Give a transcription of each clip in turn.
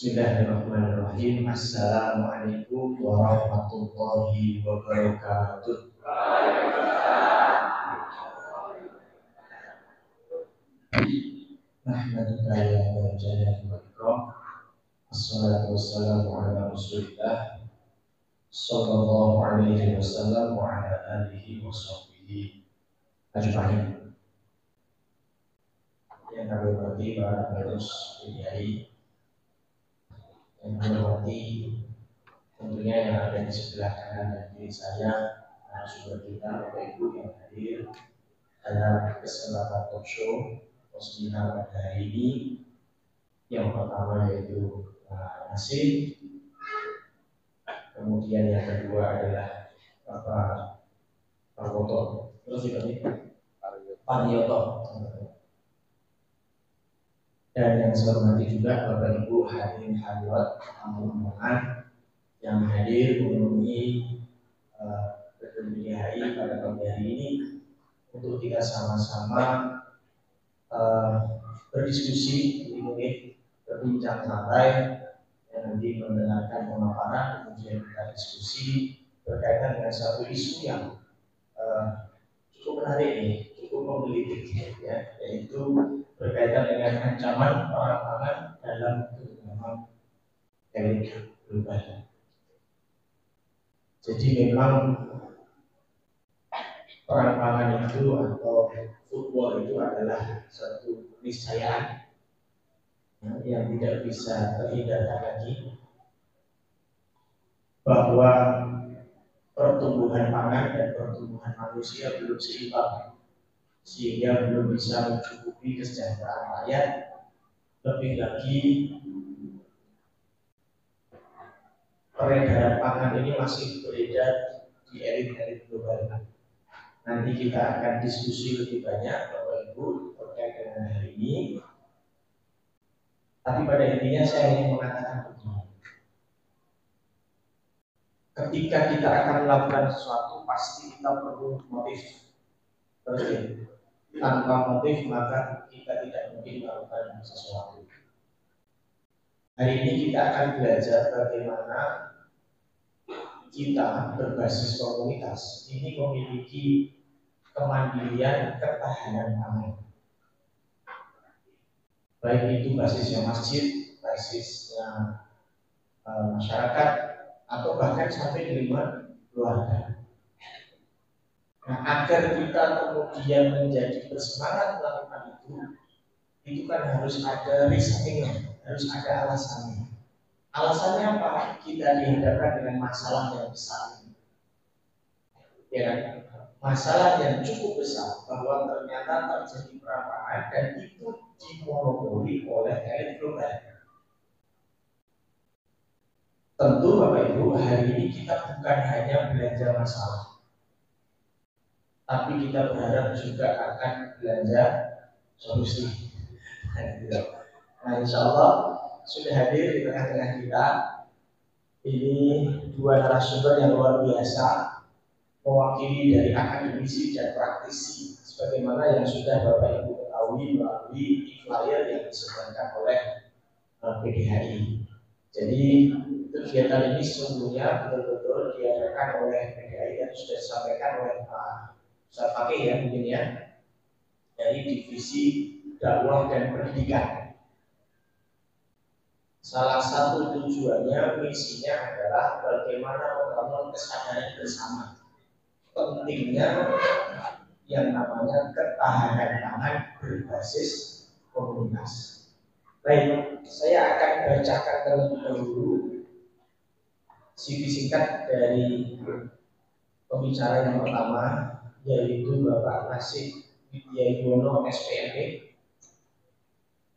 Bismillahirrahmanirrahim. Assalamualaikum warahmatullahi wabarakatuh. Nahmaduka ya dzal jalali wal ikram. Assalatu wassalamu ala Rasulillah sallallahu alaihi wasallam wa ala alihi wa sahbihi ajma'in. Yang kami hormati para pengurus PDI, yang menghormati tentunya yang ada di sebelah kanan dan kiri saya, narasumber kita Bapak Ibu yang hadir dalam kesempatan talk show Postina pada hari ini. Yang pertama yaitu Nasib, kemudian yang kedua adalah Bapak Parwoto, terus juga Panyoto, dan yang saya hormati juga Bapak Ibu hadirin hadirat tamu-tamuan yang hadir memenuhi gedung PDI pada pagi hari ini untuk kita sama-sama berdiskusi, mungkin berbincang santai, yang nanti mendengarkan pemaparan, kemudian kita diskusi berkaitan dengan satu isu yang cukup menarik ini, cukup menggelitik, ya, yaitu berkaitan dengan ancaman perang pangan dalam genggaman elit global. Jadi memang perang pangan itu atau football itu adalah satu keniscayaan yang tidak bisa terhindarkan lagi, bahwa pertumbuhan pangan dan pertumbuhan manusia belum seimbang, sehingga belum bisa mencukupi kesejahteraan rakyat. Lebih lagi, peredaran pangan ini masih beredar di elit-elit global. Nanti kita akan diskusi lebih banyak Bapak Ibu terkait dengan hal ini. Tapi pada intinya saya ingin mengatakan begini: ketika kita akan melakukan sesuatu, pasti kita perlu motif. Terus tanpa motif maka kita tidak mungkin melakukan sesuatu. Hari ini kita akan belajar bagaimana kita berbasis komunitas ini memiliki kemandirian ketahanan pangan. Baik itu basisnya masjid, basisnya masyarakat, atau bahkan sampai di lingkungan keluarga. Nah, agar kita kemudian menjadi bersemangat melakukan itu kan harus ada reasoningnya, harus ada alasannya. Alasannya apa? Kita dihadapkan dengan masalah yang besar, ya, masalah yang cukup besar, bahwa ternyata terjadi perang pangan dan itu dimonopoli oleh elit global. Tentu Bapak Ibu, hari ini kita bukan hanya belanja masalah, tapi kita berharap juga akan belanja solusi. Nah, insya Allah sudah hadir di tengah-tengah kita ini dua narasumber yang luar biasa, mewakili dari akademisi dan praktisi, sebagaimana yang sudah Bapak Ibu ketahui melalui flyer yang disebarkan oleh PDI. Jadi kegiatan ini sesungguhnya betul-betul diadakan oleh PDI dan sudah disampaikan oleh Pak Ustaz Fakih ya, mungkin ya, dari divisi dakwah dan pendidikan. Salah satu tujuannya, misinya adalah bagaimana membangun kesadaran bersama pentingnya yang namanya ketahanan pangan berbasis komunitas. Baik, saya akan bacakan terlebih dahulu CV singkat dari pembicara yang pertama, yaitu Bapak Nasib Widyayuwono SPMP.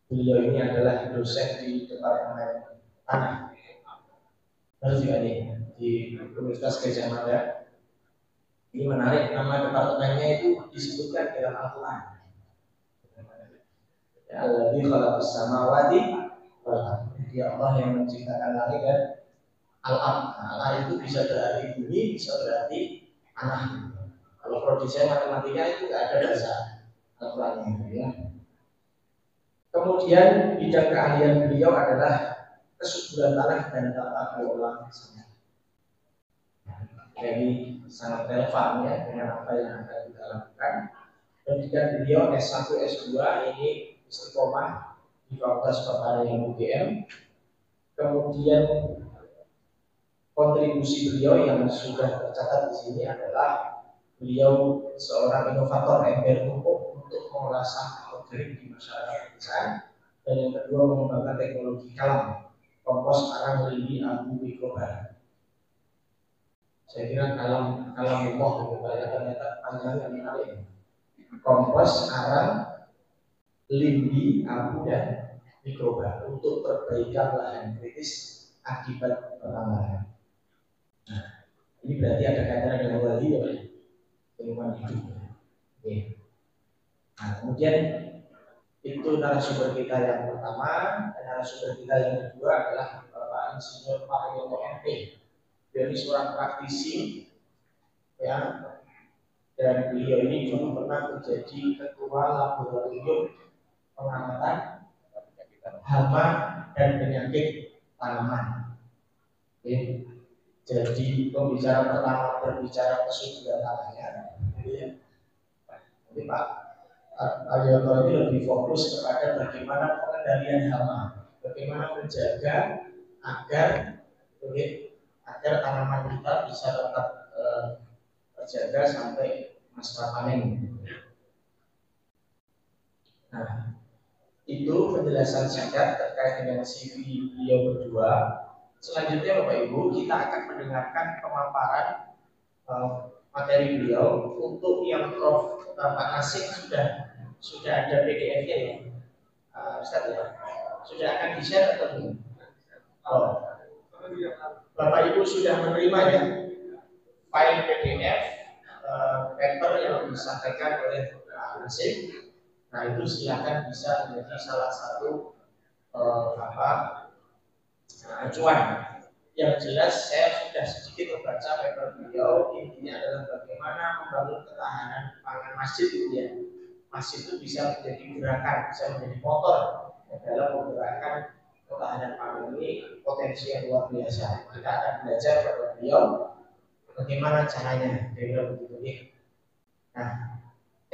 Beliau ini adalah dosen di Departemen Tanah, harus juga nih di Universitas Gadjah Mada. Ini menarik, nama departemennya itu disebutkan dalam Al-Quran. Ya, Alladzi khalaqas samawati wal ardh. Dia Allah yang menciptakan langit dan al-ard. Al itu bisa berarti bumi, bisa berarti tanah. Kalau produsen matematika itu nggak ada bahasa Al-Quran ya. Kemudian bidang keahlian beliau adalah kesuburan tanah dan tata kelola sana. Jadi sangat relevan ya dengan apa yang akan kita lakukan. Pendidikan beliau S1, S2 ini istiqomah di Fakultas Pertanian UGM. Kemudian kontribusi beliau yang sudah tercatat di sini adalah beliau seorang inovator ember pupuk untuk mengolah sampah organik di masyarakat pedesaan, dan yang kedua mengembangkan teknologi kalam kompos karang lidi abu mikroba. Saya kira kalam umum ternyata panjang dan menarik. Kompos karang lidi abu dan mikroba untuk perbaikan lahan kritis akibat penambangan. Nah, ini berarti ada kaitannya dengan wali ya, lingkungan hidup. Oke. Nah, kemudian itu narasumber kita yang pertama, dan narasumber kita yang kedua adalah Bapak Insinyur Parioto MP. Beliau ini seorang praktisi, ya, dan beliau ini juga pernah menjadi ketua laboratorium pengamatan hama dan penyakit tanaman. Oke. Jadi pembicara pertama berbicara kesuburan tanahnya, jadi Pak Aryoto ini lebih fokus kepada bagaimana pengendalian hama, bagaimana menjaga agar tanaman kita bisa tetap terjaga sampai masa panen. Nah, itu penjelasan singkat terkait dengan CV beliau berdua. Selanjutnya Bapak Ibu, kita akan mendengarkan pemaparan materi beliau. Untuk yang Prof. Pak Nasib sudah ada PDF-nya ya, Ustaz ya? Sudah akan di-share atau belum? Oh, Bapak Ibu sudah menerima ya file PDF paper yang disampaikan oleh Pak Nasib. Nah, itu silakan bisa menjadi salah satu acuan. Yang jelas saya sudah sedikit membaca paper beliau. Intinya adalah bagaimana membangun ketahanan pangan masjid itu ya. Masjid itu bisa menjadi gerakan, bisa menjadi motor dalam menggerakkan ketahanan pangan ini, potensi yang luar biasa. Kita akan belajar pada beliau bagaimana caranya, kira-kira begitu ya. Nah,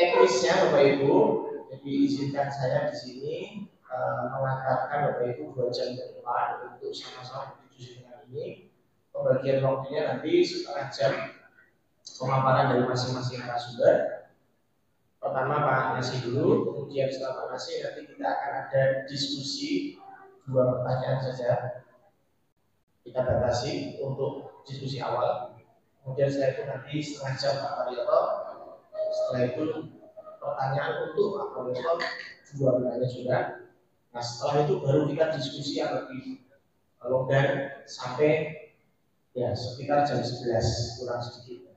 teknisnya Bapak Ibu, jadi izinkan saya di sini mengatakan Bapak Ibu 2 jam ke depan untuk sama-sama berdiskusi dengan ini. Pembagian waktunya nanti setengah jam pemaparan dari masing-masing narasumber. Pertama Pak Nasi dulu, kemudian setelah Pak Nasi nanti kita akan ada diskusi 2 pertanyaan saja. Kita batasi untuk diskusi awal. Kemudian setelah itu nanti setengah jam Pak Parioto. Setelah itu pertanyaan untuk Pak Parioto 2 pertanyaan sudah. Nah, setelah itu baru kita diskusi yang lebih longgar sampai ya sekitar jam 11 kurang sedikit.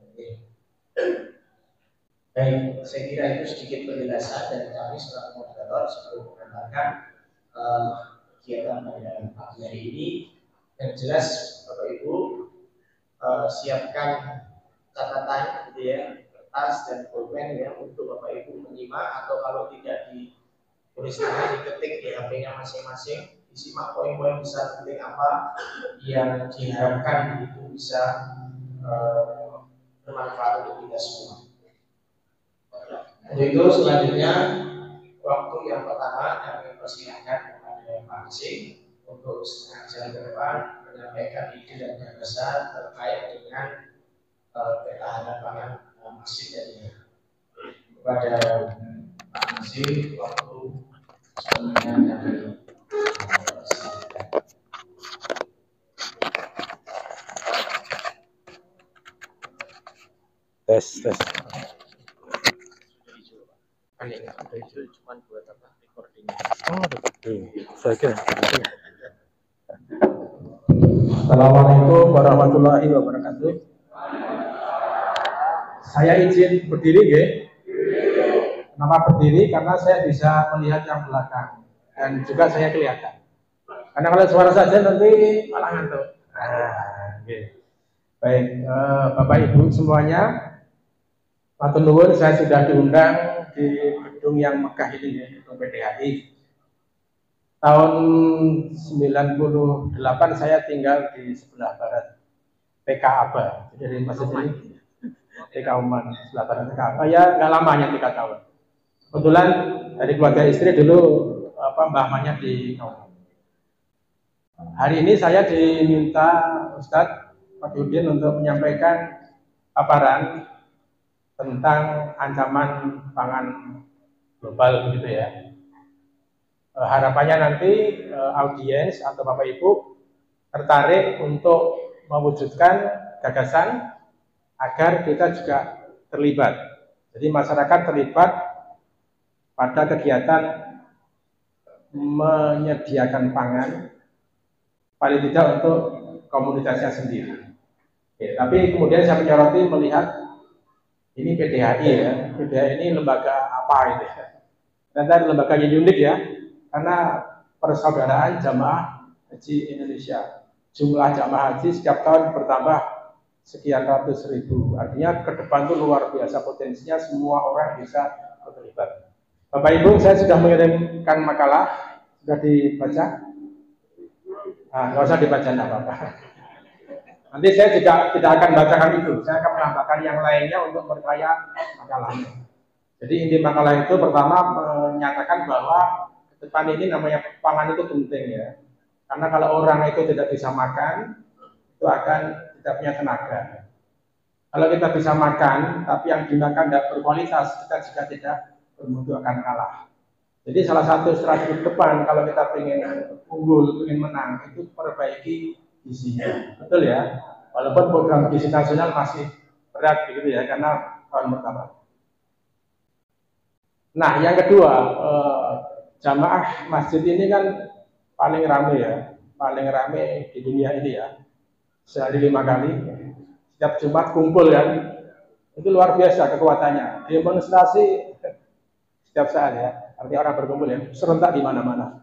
Baik, saya kira itu sedikit penjelasan dari kami selaku moderator sebelum menambahkan kegiatan pada pagi hari ini. Yang jelas Bapak Ibu siapkan catatan gitu ya, kertas dan pulpen ya untuk Bapak Ibu menyimak, atau kalau tidak ditulis tangan diketik di HP-nya masing-masing, disimak poin-poin besar penting apa yang diharapkan itu bisa bermanfaat untuk kita semua. Untuk itu selanjutnya waktu yang pertama kami persilahkan kepada Pak Nasib untuk setengah jam ke depan menyampaikan ide dan gagasan terkait dengan ketahanan pangan masjid tadi. Kepada Pak Nasib waktu sebenarnya kami tes. Itu cuma buat apa recording. Saya kira. Assalamualaikum warahmatullahi wabarakatuh. Saya izin berdiri ya. Kenapa berdiri? Karena saya bisa melihat yang belakang dan juga saya kelihatan. Karena kalau suara saja nanti malah ngantuk. Baik, Bapak Ibu semuanya, matur nuwun, saya sudah diundang di gedung yang megah ini ya, gedung PDHI. tahun 98 saya tinggal di sebelah barat PK Aba. Jadi dari masjid ini PK Uman sebelah barat PK Aba ya nggak lama, hanya 3 tahun. Kebetulan dari keluarga istri dulu mbahnya di Kauman. Hari ini saya diminta Ustadz Pak Yudin untuk menyampaikan paparan tentang ancaman pangan global begitu ya. Harapannya nanti audiens atau Bapak Ibu tertarik untuk mewujudkan gagasan agar kita juga terlibat. Jadi masyarakat terlibat pada kegiatan menyediakan pangan, paling tidak untuk komunitasnya sendiri. Oke, tapi kemudian saya menyoroti melihat ini PDHI ya, PDHI ini lembaga apa itu ya? Ternyata lembaganya unik ya, karena persaudaraan jamaah haji Indonesia. Jumlah jamaah haji setiap tahun bertambah sekian ratus ribu. Artinya ke depan itu luar biasa potensinya, semua orang bisa terlibat. Bapak Ibu, saya sudah mengirimkan makalah, sudah dibaca? Nggak usah dibaca, enggak apa-apa. Nanti saya juga tidak akan bacakan itu, saya akan menambahkan yang lainnya untuk memperkaya makalahnya. Jadi inti makalah itu pertama menyatakan bahwa ke depan ini namanya pangan itu penting ya. Karena kalau orang itu tidak bisa makan, itu akan tidak punya tenaga. Kalau kita bisa makan, tapi yang dimakan tidak berkualitas, kita juga tidak bermutu akan kalah. Jadi salah satu strategi ke depan kalau kita ingin unggul, ingin menang, itu perbaiki gizinya. Betul ya? Walaupun program gizi nasional masih berat begitu ya, karena tahun pertama. Nah, yang kedua, jamaah masjid ini kan paling rame ya, paling rame di dunia ini ya. Sehari 5 kali, setiap Jumat kumpul kan, itu luar biasa kekuatannya. Demonstrasi setiap saat ya, artinya orang berkumpul ya, serentak di mana-mana.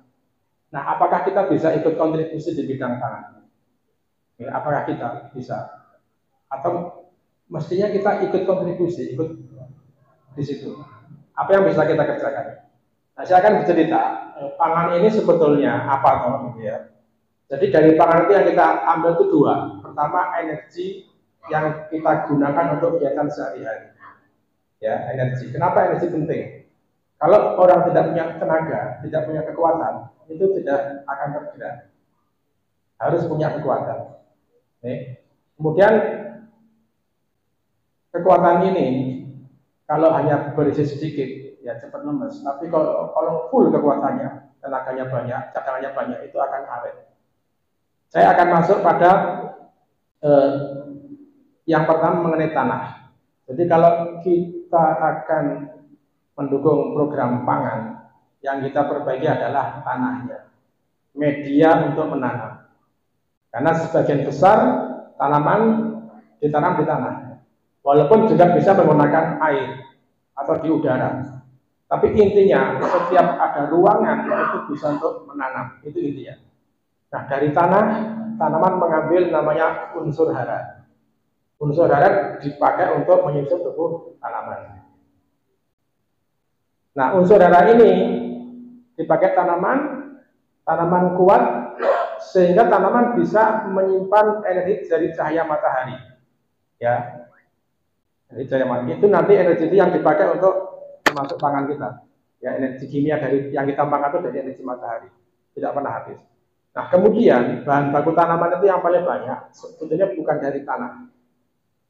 Nah, apakah kita bisa ikut kontribusi di bidang pangan? Ya, apakah kita bisa? Atau mestinya kita ikut kontribusi, ikut di situ? Apa yang bisa kita kerjakan? Nah, saya akan bercerita, pangan ini sebetulnya apa toh gitu ya. Jadi dari pangan itu yang kita ambil itu 2. Pertama, energi yang kita gunakan untuk kegiatan sehari-hari. Ya, energi. Kenapa energi penting? Kalau orang tidak punya tenaga, tidak punya kekuatan, itu tidak akan bergerak. Harus punya kekuatan. Nih. Kemudian kekuatan ini kalau hanya berisi sedikit, ya cepat lemes. Tapi kalau full kekuatannya, tenaganya banyak, cadangannya banyak, itu akan awet. Saya akan masuk pada yang pertama mengenai tanah. Jadi kalau kita akan mendukung program pangan, yang kita perbaiki adalah tanahnya, media untuk menanam. Karena sebagian besar tanaman ditanam di tanah. Walaupun juga bisa menggunakan air atau di udara. Tapi intinya setiap ada ruangan itu bisa untuk menanam, itu intinya. Nah, dari tanah, tanaman mengambil namanya unsur hara. Unsur hara dipakai untuk menyusun tubuh tanaman. Nah, unsur hara ini dipakai tanaman kuat sehingga tanaman bisa menyimpan energi dari cahaya matahari. Ya. Jadi itu nanti energi itu yang dipakai untuk masuk pangan kita. Ya, energi kimia dari yang kita makan itu dari energi matahari, tidak pernah habis. Nah, kemudian bahan baku tanaman itu yang paling banyak sebetulnya bukan dari tanah.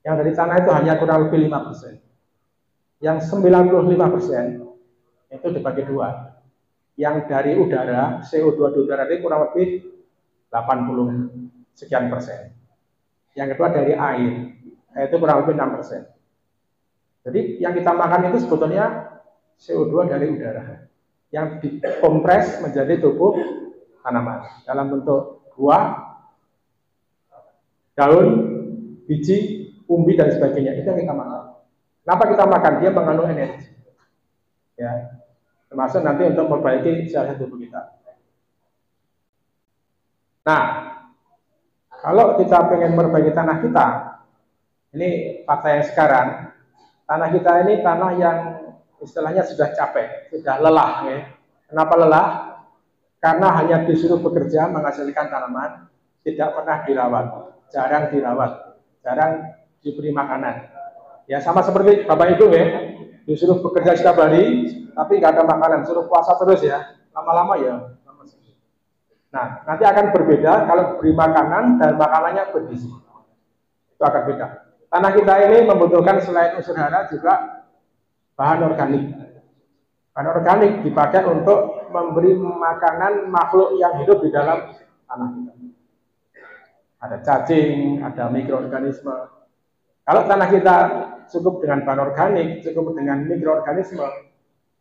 Yang dari tanah itu hanya kurang lebih 5%. Yang 95% itu dibagi 2. Yang dari udara, CO2 di udara itu kurang lebih 80 sekian persen. Yang kedua dari air, itu kurang lebih 6%. Jadi yang kita makan itu sebetulnya CO2 dari udara yang dikompres menjadi tubuh tanaman dalam bentuk buah, daun, biji, umbi dan sebagainya. Itu yang kita makan. Kenapa kita makan? Dia mengandung energi. Ya, termasuk nanti untuk memperbaiki sel tubuh kita. Nah, kalau kita pengen memperbaiki tanah kita, ini fakta yang sekarang. Tanah kita ini tanah yang istilahnya sudah capek, sudah lelah. Ya. Kenapa lelah? karena hanya disuruh bekerja menghasilkan tanaman, tidak pernah dirawat, jarang dirawat, jarang diberi makanan. Ya sama seperti Bapak Ibu ya, disuruh bekerja setiap hari, tapi nggak ada makanan, suruh puasa terus ya, lama-lama ya. Nah, nanti akan berbeda kalau beri makanan dan makanannya bergizi. Itu akan beda. Tanah kita ini membutuhkan selain unsur hara juga bahan organik. Bahan organik dipakai untuk memberi makanan makhluk yang hidup di dalam tanah kita. Ada cacing, ada mikroorganisme. Kalau tanah kita cukup dengan bahan organik, cukup dengan mikroorganisme,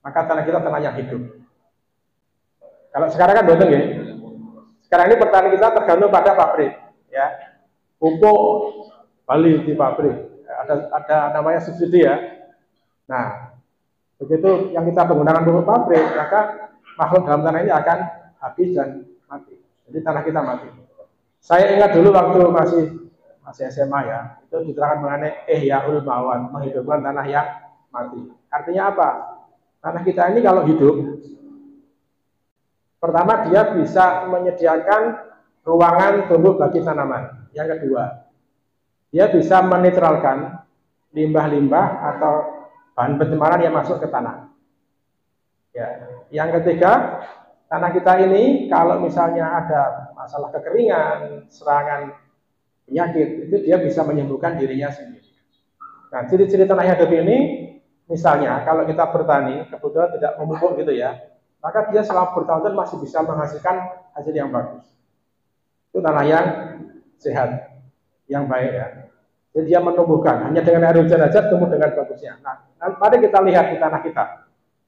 maka tanah kita tanah yang hidup. Kalau sekarang kan betul ya. Sekarang ini petani kita tergantung pada pabrik, ya. Pupuk Bali di pabrik, ada namanya subsidi ya. Nah, begitu yang kita menggunakan pupuk pabrik, maka makhluk dalam tanah ini akan habis dan mati. Jadi tanah kita mati. Saya ingat dulu waktu masih SMA ya, itu diterangkan mengenai ihyaul mawat, menghidupkan tanah yang mati. Artinya apa? Tanah kita ini kalau hidup, pertama dia bisa menyediakan ruangan tumbuh bagi tanaman. Yang kedua, dia bisa menetralkan limbah-limbah atau bahan pencemaran yang masuk ke tanah. Ya. Yang ketiga, tanah kita ini kalau misalnya ada masalah kekeringan, serangan penyakit, itu dia bisa menyembuhkan dirinya sendiri. Nah, ciri-ciri tanah yang hidup ini, misalnya kalau kita bertani, kebetulan tidak memupuk gitu ya, maka dia selama bertahun-tahun masih bisa menghasilkan hasil yang bagus. Itu tanah yang sehat, yang baik ya. Jadi dia menumbuhkan, hanya dengan air hujan saja tumbuh dengan bagusnya. Nah, mari kita lihat di tanah kita.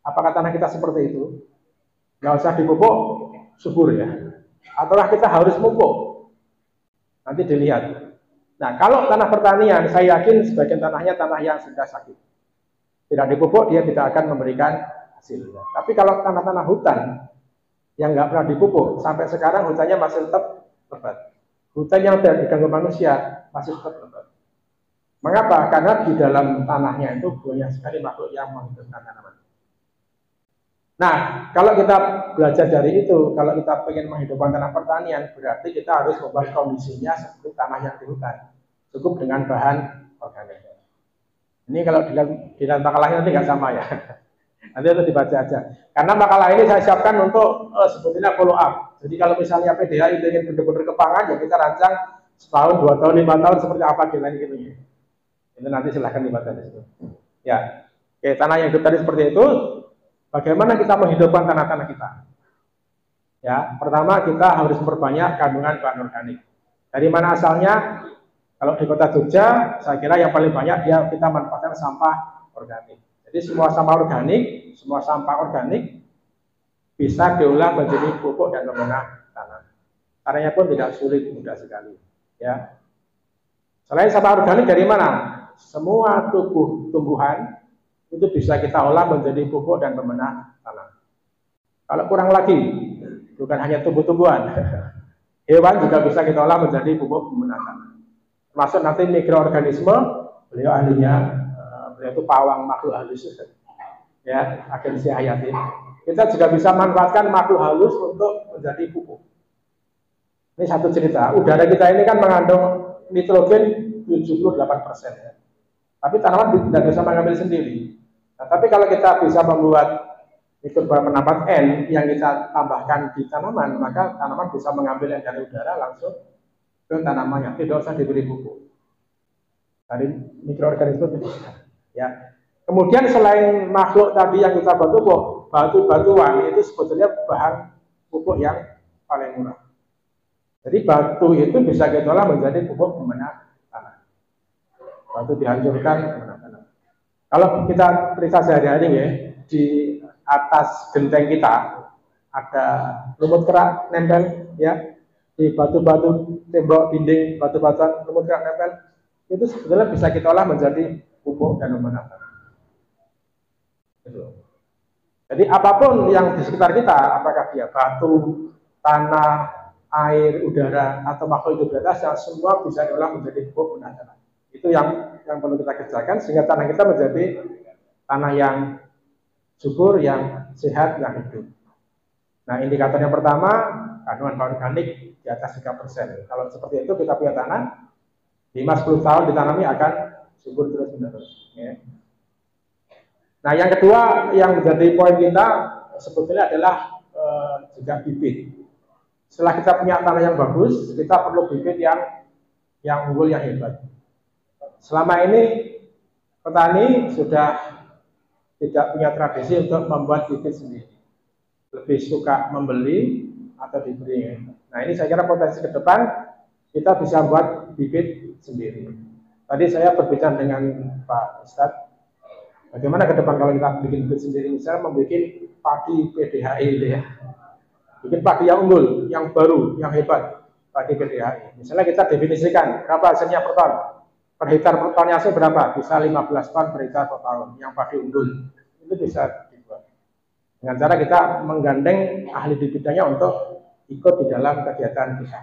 Apakah tanah kita seperti itu? Nggak usah dipupuk, subur ya. Ataukah kita harus mupuk? Nanti dilihat. Nah, kalau tanah pertanian, saya yakin sebagian tanahnya tanah yang sudah sakit. Tidak dipupuk, dia tidak akan memberikan hasil. Tapi kalau tanah-tanah hutan yang nggak pernah dipupuk, sampai sekarang hutannya masih tetap lebat. Hutan yang tidak diganggu manusia masih tetap lebat. Mengapa? Karena di dalam tanahnya itu banyak sekali makhluk yang menghidupkan tanaman. Nah, kalau kita belajar dari itu, kalau kita ingin menghidupkan tanah pertanian, berarti kita harus membuat kondisinya seperti tanah yang di hutan, cukup dengan bahan organik. Ini kalau di dalam makalahnya nanti nggak sama ya. Nanti itu dibaca aja. Karena makalah ini saya siapkan untuk sebetulnya follow up. Jadi kalau misalnya PDH itu ingin benar-benar ke pangan, ya kita rancang setahun, 2 tahun, 5 tahun seperti apa kita ini gitu. Itu nanti silahkan dibaca di situ. Ya, oke, tanah yang hidup tadi seperti itu. Bagaimana kita menghidupkan tanah-tanah kita? Ya, pertama kita harus memperbanyak kandungan bahan organik. Dari mana asalnya? Kalau di kota Jogja, saya kira yang paling banyak kita manfaatkan sampah organik. Jadi semua sampah organik bisa diolah menjadi pupuk dan pemenah tanah. Caranya pun tidak sulit, mudah sekali. Ya. Selain sampah organik dari mana? Semua tumbuhan itu bisa kita olah menjadi pupuk dan pemenah tanah. Kalau kurang lagi, bukan hanya tumbuh-tumbuhan, hewan juga bisa kita olah menjadi pupuk pemenah tanah. Termasuk nanti mikroorganisme, beliau ahlinya, beliau itu pawang makhluk halus, ya, agensi hayati. Kita juga bisa manfaatkan makhluk halus untuk menjadi pupuk. Ini satu cerita. Udara kita ini kan mengandung nitrogen 78%. Ya. Tapi tanaman tidak bisa mengambil sendiri. Nah, tapi kalau kita bisa membuat mikroba penambat N yang kita tambahkan di tanaman, maka tanaman bisa mengambil yang dari udara langsung ke tanamannya, tidak usah diberi pupuk. Dari mikroorganisme itu bisa. Ya. Kemudian selain makhluk tadi yang kita buat pupuk, batu-batuan itu sebetulnya bahan pupuk yang paling murah. Jadi batu itu bisa kita olah menjadi pupuk pemenah tanah. Batu dihancurkan pemenah tanah. Kalau kita periksa sehari-hari ya, di atas genteng kita ada lumut kerak nempel ya, di batu-batu tembok dinding batu-batuan lumut kerak nempel, itu sebetulnya bisa kita olah menjadi pupuk dan pemenah tanah. Jadi apapun yang di sekitar kita, apakah dia batu, tanah, air, udara, atau makhluk hidup di atasnya, semua bisa diolah menjadi pupuk pemenah tanah. Itu yang perlu kita kerjakan sehingga tanah kita menjadi tanah yang subur, yang sehat, yang hidup. Nah, indikator yang pertama, kandungan organik di atas 3%. Kalau seperti itu kita punya tanah, 5-10 tahun ditanami akan subur terus-menerus. Ya. Nah, yang kedua yang menjadi poin kita sebetulnya adalah juga bibit. Setelah kita punya tanah yang bagus, kita perlu bibit yang unggul, yang hebat. Selama ini petani sudah tidak punya tradisi untuk membuat bibit sendiri, lebih suka membeli atau diberi. Nah, ini saya kira potensi ke depan kita bisa buat bibit sendiri. Tadi saya berbicara dengan Pak Ustadz, bagaimana ke depan kalau kita bikin bibit sendiri, misalnya membuat padi PDHI gitu ya, bikin padi yang unggul, yang baru, yang hebat, padi PDHI. Misalnya kita definisikan berapa hasilnya per ton. Per hektar per tonnya berapa? Bisa 15 ton per hektar per tahun yang padi unggul. Itu bisa dibuat. Dengan cara kita menggandeng ahli di bidangnya untuk ikut di dalam kegiatan kita.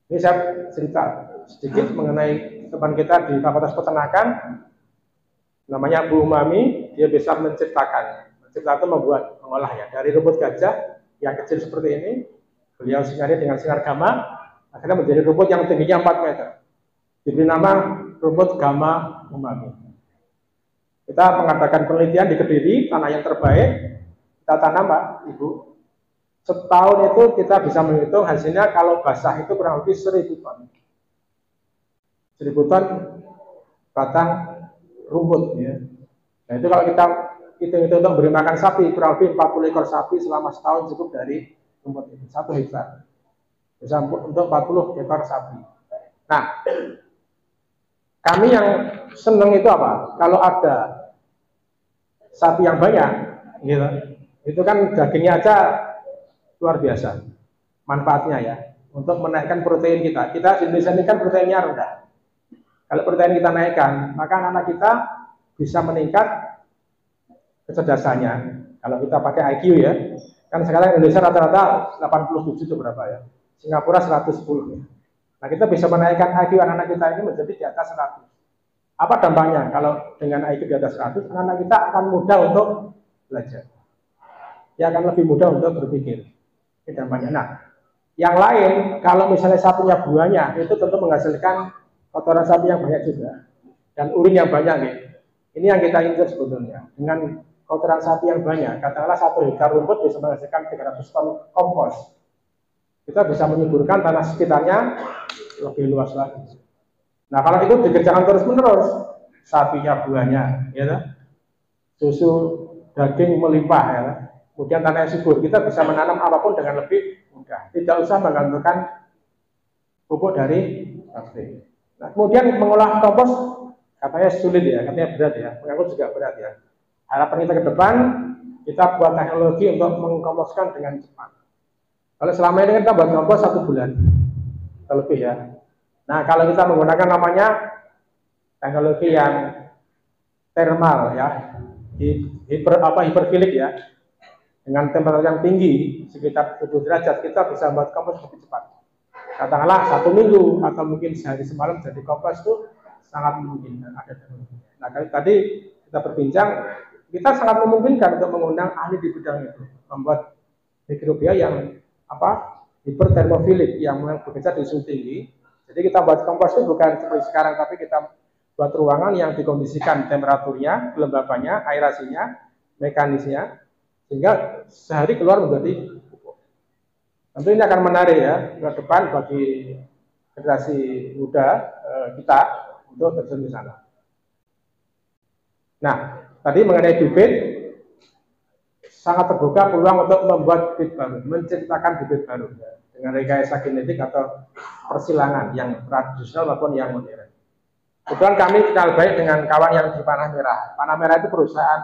Ini saya cerita sedikit mengenai teman kita di Fakultas Peternakan, namanya Bu Mami. Dia bisa menciptakan itu membuat, mengolahnya dari rumput gajah yang kecil seperti ini. Beliau sinari dengan sinar gamma, akhirnya menjadi rumput yang tingginya 4 meter. Diberi nama rumput gamma umami. Kita mengadakan penelitian di Kediri, tanah yang terbaik. Kita tanam, Pak, Ibu. Setahun itu kita bisa menghitung hasilnya kalau basah itu kurang lebih 1000 ton. 1000 ton batang rumput. Ya. Nah, itu kalau kita hitung untuk beri makan sapi, kurang lebih 40 ekor sapi selama setahun cukup dari rumput itu, 1 hektar. Bisa untuk 40 ekor sapi. Nah, kami yang seneng itu apa? Kalau ada sapi yang banyak, gitu, itu kan dagingnya aja luar biasa manfaatnya ya, untuk menaikkan protein kita. Kita di Indonesia ini kan proteinnya rendah. Kalau protein kita naikkan, maka anak-anak kita bisa meningkat kecerdasannya. Kalau kita pakai IQ ya, kan sekarang Indonesia rata-rata 87 itu berapa ya? Singapura 110 ya. Nah, kita bisa menaikkan IQ anak-anak kita ini menjadi di atas 100. Apa dampaknya? Kalau dengan IQ di atas 100, anak-anak kita akan mudah untuk belajar. Dia akan lebih mudah untuk berpikir. Ini dampaknya. Nah, yang lain, kalau misalnya sapinya buahnya, itu tentu menghasilkan kotoran sapi yang banyak juga. Dan urin yang banyak. Nih. Ini yang kita inginkan sebetulnya. Dengan kotoran sapi yang banyak, katakanlah 1 hektar rumput bisa menghasilkan 300 ton kompos. Kita bisa menyuburkan tanah sekitarnya lebih luas lagi. Nah, kalau itu dikerjakan terus-menerus, sapinya buahnya, ya, susu daging melimpah, ya, kemudian tanah yang subur, kita bisa menanam apapun dengan lebih mudah. Tidak usah menggantungkan pupuk dari pabrik. Nah, kemudian mengolah kompos katanya sulit ya, katanya berat ya, mengangkut juga berat ya. Harapan kita ke depan, kita buat teknologi untuk mengkomposkan dengan cepat. Kalau selama ini kita buat kompos 1 bulan, lebih ya. Nah, kalau kita menggunakan namanya teknologi yang thermal ya, hiperfilik ya, dengan temperatur yang tinggi sekitar 7 derajat, kita bisa buat kompos lebih cepat. Katakanlah 1 minggu atau mungkin sehari semalam jadi kompos itu sangat memungkinkan ada teknologi. Nah, tadi kita berbincang, kita sangat memungkinkan untuk mengundang ahli di bidang itu, membuat mikrobia yang hipertermofilik yang bekerja di suhu tinggi. Jadi kita buat kompos itu bukan seperti sekarang, tapi kita buat ruangan yang dikondisikan temperaturnya, kelembabannya, aerasinya, mekanisnya, sehingga sehari keluar menjadi pupuk. Tentu ini akan menarik ya ke depan bagi generasi muda kita untuk terjun di sana. Nah, tadi mengenai bibit, sangat terbuka peluang untuk membuat bibit baru, menciptakan bibit baru ya, dengan rekayasa genetik atau persilangan yang tradisional maupun yang modern. Kebetulan kami kenal baik dengan kawan yang di Panah Merah. Panah Merah itu perusahaan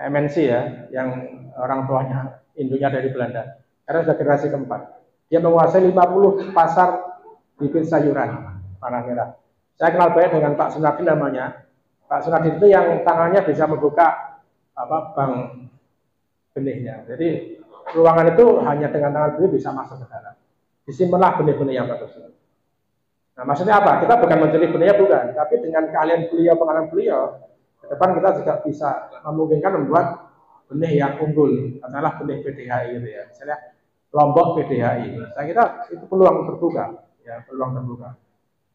MNC ya, yang orang tuanya induknya dari Belanda. Karena sudah generasi keempat. Dia menguasai 50 pasar bibit sayuran Panah Merah. Saya kenal baik dengan Pak Sunardi namanya. Pak Sunardi itu yang tangannya bisa membuka bank benihnya. Jadi ruangan itu hanya dengan tangan beliau bisa masuk ke dalam. Disimpanlah benih-benih yang bagus. Nah, maksudnya apa? Kita bukan mencari benihnya, bukan, tapi dengan keahlian beliau, pengalaman beliau, ke depan kita juga bisa memungkinkan membuat benih yang unggul, katakanlah benih PDHI gitu ya, misalnya kelompok PDHI. Saya kira itu peluang terbuka, ya peluang terbuka.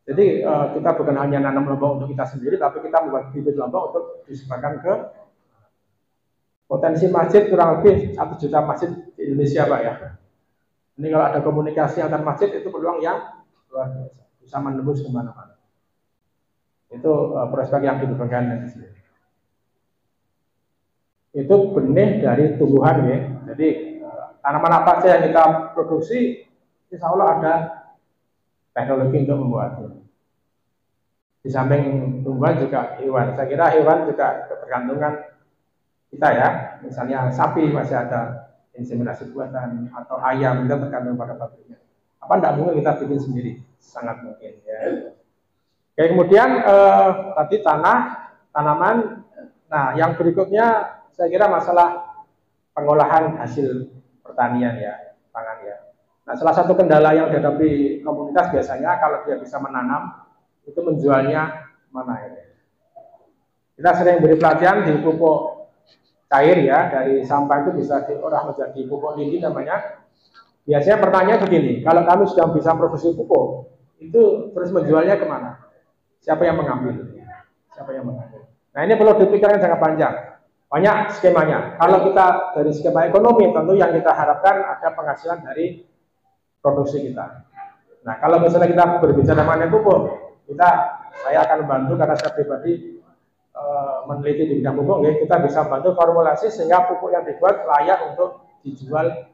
Jadi kita bukan hanya nanam lombok untuk kita sendiri, tapi kita membuat bibit lombok untuk disebarkan ke potensi masjid kurang lebih 1 juta masjid di Indonesia, Pak ya. Ini kalau ada komunikasi antar masjid itu peluang yang luar biasa, bisa menembus kemana-mana. Itu prospek yang dibutuhkan di sini. Itu benih dari tumbuhan ya. Jadi tanaman apa saja yang kita produksi, insya Allah ada teknologi untuk membuatnya. Di samping tumbuhan juga hewan. Saya kira hewan juga ketergantungan kita ya. Misalnya sapi masih ada inseminasi buatan atau ayam, kita tergantung pada pabriknya. Apa tidak mungkin kita bikin sendiri? Sangat mungkin ya. Oke, kemudian tadi tanaman. Nah, yang berikutnya saya kira masalah pengolahan hasil pertanian ya, pangan ya. Nah, salah satu kendala yang dihadapi komunitas biasanya kalau dia bisa menanam, itu menjualnya mana ya. Kita sering beri pelatihan di pupuk cair ya, dari sampah itu bisa diolah menjadi pupuk lindi namanya. Biasanya pertanyaan begini, kalau kami sudah bisa produksi pupuk, itu terus menjualnya kemana? Siapa yang mengambil? Siapa yang mengambil? Nah, ini perlu dipikirkan jangka panjang. Banyak skemanya. Kalau kita dari skema ekonomi, tentu yang kita harapkan ada penghasilan dari produksi kita. Nah, kalau misalnya kita berbicara mengenai pupuk, saya akan membantu karena saya pribadi meneliti di bidang pupuk, ya, kita bisa bantu formulasi sehingga pupuk yang dibuat layak untuk dijual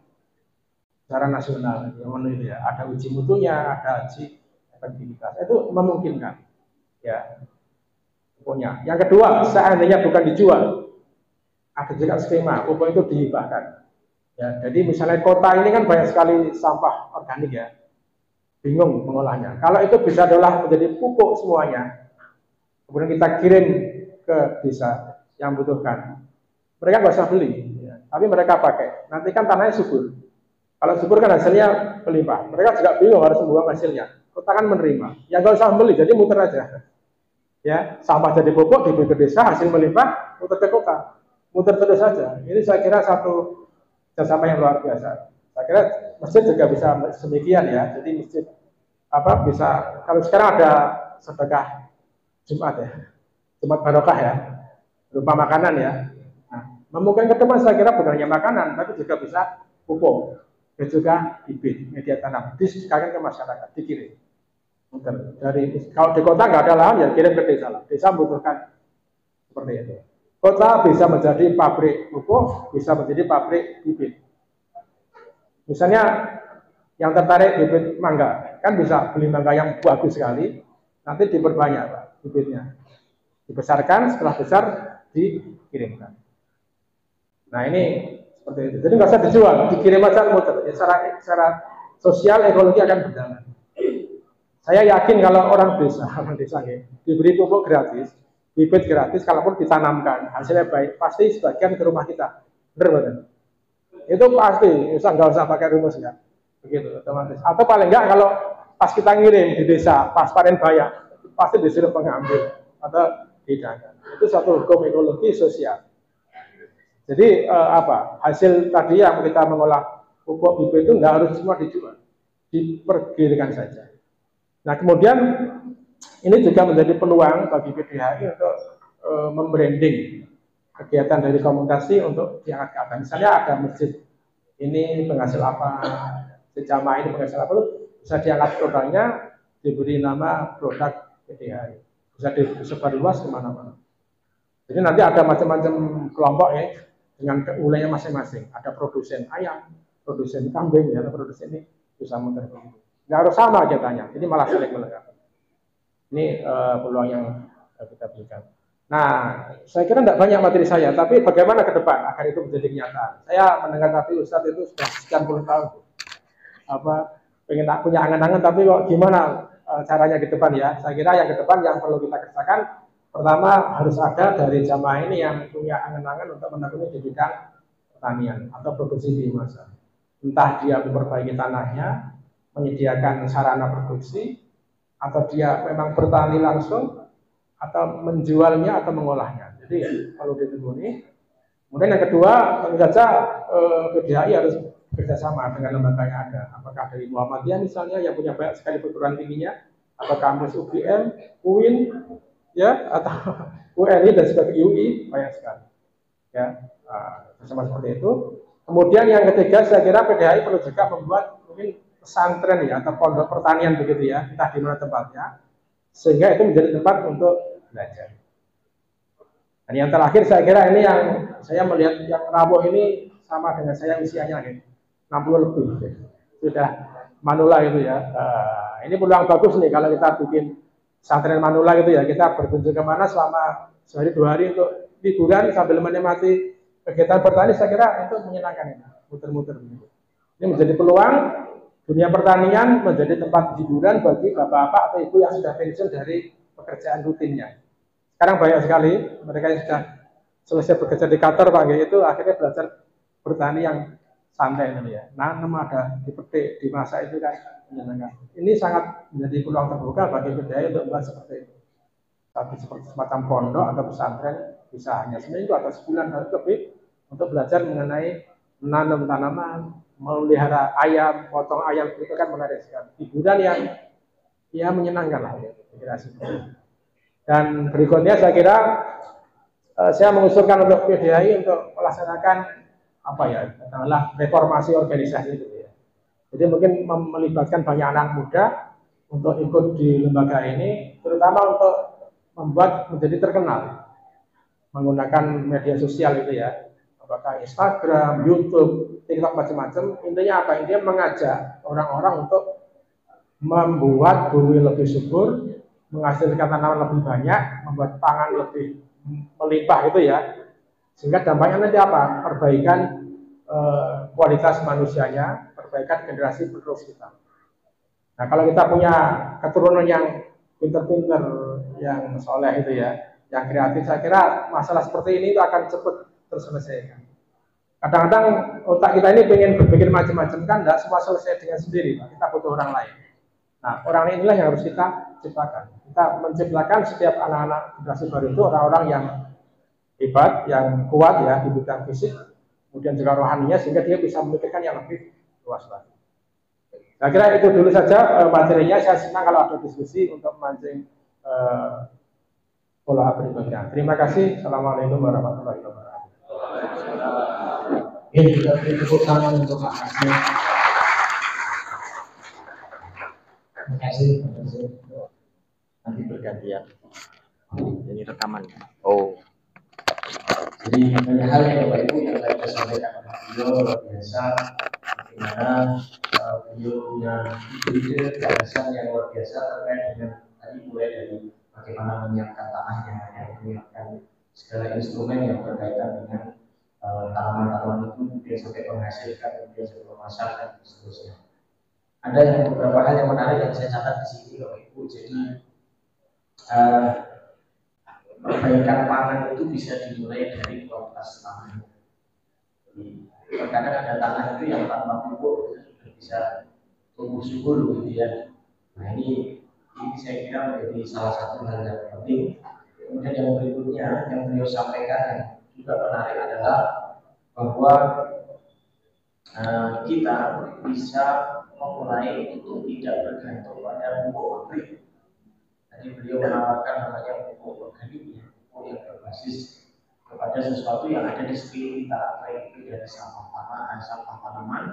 secara nasional. Ya, ada uji mutunya, ada uji efektivitas. Itu memungkinkan, ya pupuknya. Yang kedua, seandainya bukan dijual, ada juga skema pupuk itu dihibahkan. Ya, jadi misalnya kota ini kan banyak sekali sampah organik ya, bingung mengolahnya. Kalau itu bisa diolah menjadi pupuk semuanya, kemudian kita kirim ke desa yang butuhkan, mereka nggak usah beli, ya, tapi mereka pakai. Nanti kan tanahnya subur. Kalau subur kan hasilnya melimpah. Mereka juga bingung harus membuang hasilnya. Kota kan menerima. Ya nggak usah beli, jadi muter aja. Ya, sampah jadi pupuk diberi ke desa, hasil melimpah, muter ke kota, muter terus saja. Ini saya kira satu kerjasama yang luar biasa. Saya kira masjid juga bisa demikian ya. Jadi masjid bisa, kalau sekarang ada sedekah Jumat ya, Jumat barokah ya, berupa makanan ya. Nah, memungkinkan ke depan saya kira bukan hanya makanan, tapi juga bisa pupuk dan juga bibit media tanam disebarkan ke masyarakat, dikirim. Kalau di kota nggak ada lahan ya kirim ke desa lah. Desa membutuhkan seperti itu. Kota bisa menjadi pabrik pupuk, bisa menjadi pabrik bibit. Misalnya yang tertarik bibit mangga, kan bisa beli mangga yang bagus sekali, nanti diperbanyak Pak, bibitnya, dibesarkan, setelah besar dikirimkan. Nah ini seperti itu. Jadi nggak usah dijual, dikirim aja muter. Ya, secara sosial ekologi akan berjalan. Saya yakin kalau orang desa ya, diberi pupuk gratis, bibit gratis, kalaupun ditanamkan, hasilnya baik, pasti sebagian ke rumah kita. Benar betul. Itu pasti, nggak usah pakai rumus ya, begitu otomatis. Atau paling enggak kalau pas kita ngirim di desa, pas panen banyak, pasti disuruh pengambil atau tidak. Itu satu hukum ekologi sosial. Jadi hasil tadi yang kita mengolah pupuk bibit itu nggak harus semua dijual, dipergilirkan saja. Nah kemudian ini juga menjadi peluang bagi PDHI untuk membranding kegiatan dari komunikasi untuk diangkat ke atas. Misalnya ada masjid ini penghasil apa, sejamaah ini penghasil apa, itu bisa diangkat produknya, diberi nama produk PDHI, bisa disebar luas kemana-mana. Jadi nanti ada macam-macam kelompok ya dengan wilayahnya masing-masing. Ada produsen ayam, produsen kambing, ya, produsen ini bisa muter begitu. Nggak harus sama jatahnya, ini malah saling melengkapi. Ini peluang yang kita berikan. Nah, saya kira tidak banyak materi saya, tapi bagaimana ke depan agar itu menjadi kenyataan. Saya mendengar tadi Ustadz itu sudah sekian puluh tahun, pengen punya angan-angan, tapi kok gimana caranya ke depan ya? Saya kira yang ke depan yang perlu kita kerjakan, pertama harus ada dari jamaah ini yang punya angan-angan untuk menekuni di bidang pertanian atau produksi biomasa. Entah dia memperbaiki tanahnya, menyediakan sarana produksi, atau dia memang bertani langsung, atau menjualnya atau mengolahnya. Jadi perlu ditekuni. Kemudian yang kedua, tentu saja PDHI harus bekerjasama dengan lembaga yang ada. Apakah dari Muhammadiyah misalnya yang punya banyak sekali perguruan tingginya, atau kampus UGM, UIN, ya, atau UNI dan sebagainya, UI, banyak sekali. Ya, bersama seperti itu. Kemudian yang ketiga, saya kira PDHI perlu juga membuat mungkin pesantren ya atau pondok pertanian begitu ya, entah di mana tempatnya, sehingga itu menjadi tempat untuk belajar. Dan yang terakhir saya kira ini yang saya melihat yang Rawoh ini sama dengan saya usianya gitu, 60 lebih sudah manula itu ya. Ini peluang bagus nih kalau kita bikin pesantren manula gitu ya, kita berkunjung kemana selama sehari 2 hari untuk liburan sambil menikmati kegiatan bertani, saya kira itu menyenangkan ini, muter-muter. Ini menjadi peluang dunia pertanian menjadi tempat hiburan bagi bapak-bapak atau ibu yang sudah pensiun dari pekerjaan rutinnya. Sekarang banyak sekali mereka yang sudah selesai bekerja di kantor Pak, itu akhirnya belajar bertani yang santai ini ya. Nanam ada dipetik, dimasak itu kan menyenangkan. Ini sangat menjadi peluang terbuka bagi PDHI untuk membuat seperti itu. Tapi seperti semacam pondok atau pesantren bisa hanya seminggu atau sebulan atau lebih untuk belajar mengenai menanam tanaman, memelihara ayam, potong ayam, itu kan menarik sekali. Hiburan yang ya menyenangkan lah ya, kira seperti itu. Dan berikutnya saya kira saya mengusulkan untuk PDHI untuk melaksanakan apa ya, katakanlah reformasi organisasi itu ya. Jadi mungkin melibatkan banyak anak muda untuk ikut di lembaga ini, terutama untuk membuat menjadi terkenal menggunakan media sosial itu ya, apakah Instagram, YouTube, TikTok macam-macam. Intinya apa? Intinya mengajak orang-orang untuk membuat bumi lebih subur, menghasilkan tanaman lebih banyak, membuat pangan lebih melimpah gitu ya, sehingga dampaknya nanti apa? Perbaikan kualitas manusianya, perbaikan generasi penerus kita. Nah kalau kita punya keturunan yang pinter-pinter, yang soleh itu ya, yang kreatif, saya kira masalah seperti ini itu akan cepat terselesaikan. Kadang-kadang otak kita ini pengen berpikir macam-macam kan, tidak semua selesai dengan sendiri, Pak. Kita butuh orang lain. Nah, orang inilah yang harus kita ciptakan. Kita menciptakan setiap anak-anak generasi baru itu orang-orang yang hebat, yang kuat ya di bidang fisik, kemudian juga rohaninya, sehingga dia bisa memikirkan yang lebih luas lagi. Saya kira itu dulu saja materinya. Saya senang kalau ada diskusi untuk memancing pola berikutnya. Terima kasih. Assalamualaikum warahmatullahi wabarakatuh. Ini juga tepuk tangan untuk Pak Hasim. Terima kasih. Nanti bergantian. Ini rekaman. Oh. Jadi banyak hal yang Bapak Ibu yang saya bisa sampaikan kepada beliau luar biasa. Bagaimana beliau punya ide gagasan yang luar biasa terkait dengan tadi, mulai dari bagaimana menyiapkan tanahnya, menyiapkan segala instrumen yang berkaitan dengan tanaman-tanaman itu, kemudian sampai menghasilkan, kemudian sampai memasarkan dan seterusnya. Ada yang beberapa hal yang menarik yang saya catat di sini Bapak Ibu. Jadi perbaikan pangan itu bisa dimulai dari kualitas tanah. Terkadang ada tanah itu yang tanpa pupuk itu sudah bisa tumbuh subur gitu ya. Nah ini saya kira menjadi salah satu hal yang penting. Kemudian yang berikutnya yang beliau sampaikan yang juga menarik adalah bahwa kita bisa memulai untuk tidak bergantung pada pupuk pabrik. Tadi beliau menawarkan namanya pupuk organik, pupuk yang berbasis kepada sesuatu yang ada di sekeliling kita, baik itu dari sampah tanah, sampah tanaman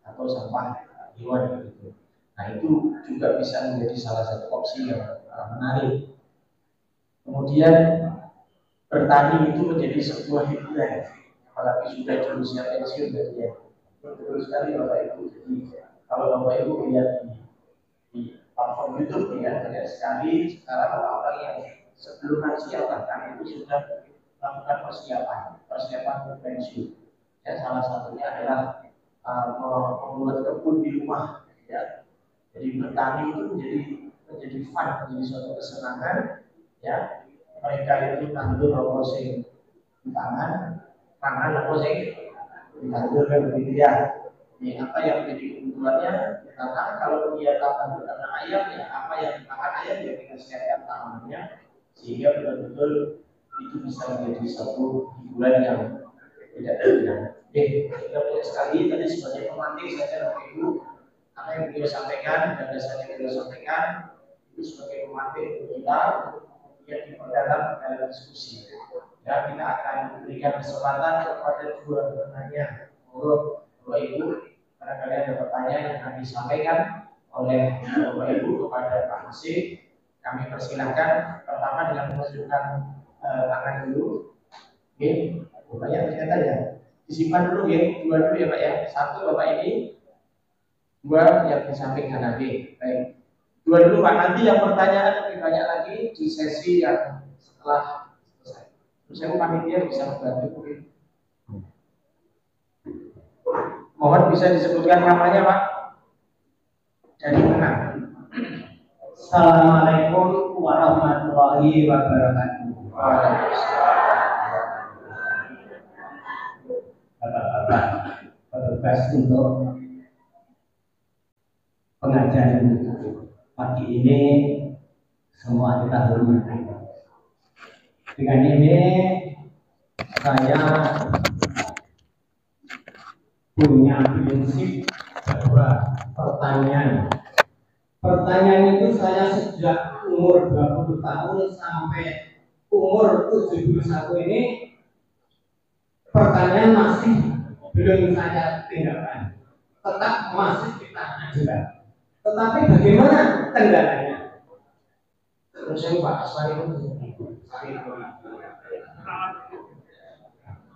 atau sampah hewan gitu. Nah itu juga bisa menjadi salah satu opsi yang menarik. Kemudian bertani itu menjadi sebuah hiburan, apalagi sudah di usia pensiun gitu ya. Betul sekali Bapak Ibu. Jadi kalau Bapak Ibu lihat di platform YouTube ya, banyak sekali sekarang orang-orang yang sebelum lansia bahkan itu sudah melakukan persiapan pensiun. Ya, salah satunya adalah membuat kebun di rumah. Ya. Jadi bertani itu menjadi fun, menjadi suatu kesenangan. Ya, mereka itu tandur apa sing di tangan apa sing ditandur kan begitu ya. Ini apa yang menjadi kebutuhannya? Karena kalau dia tanam karena ayam, ya apa yang dimakan ayam ya kita siapkan tanamannya sehingga betul-betul itu bisa menjadi satu hiburan yang tidak ada. Kita banyak sekali tadi sebagai pemantik saja Bapak Ibu, apa yang beliau sampaikan dan dasarnya beliau sampaikan itu sebagai pemantik untuk kita yang diperdalam dalam diskusi. Ya, kita akan memberikan kesempatan kepada dua penanya. Bapak Ibu, barangkali ada pertanyaan yang akan disampaikan oleh Bapak Ibu kepada Pak Masih. Kami persilahkan pertama dengan menunjukkan tangan dulu. Oke, banyak ternyata ya. Disimpan dulu ya, dua dulu ya Pak ya. Satu Bapak ini, dua yang di samping kanan. Baik. Dua dulu Pak. Nanti yang pertanyaan lebih banyak lagi di sesi yang setelah selesai. Terus saya panitia bisa membantu. Mohon bisa disebutkan namanya Pak. Dari mana? Assalamualaikum warahmatullahi wabarakatuh. Bapak-bapak petugas untuk pengajian pagi ini semua kita hormati. Dengan ini saya punya prinsip bahwa pertanyaan itu saya sejak umur 20 tahun sampai umur 71 ini pertanyaan masih belum saya tinggalkan, tetap masih kita ajukan. Tetapi bagaimana kendalanya? Terus saya Pak Aswari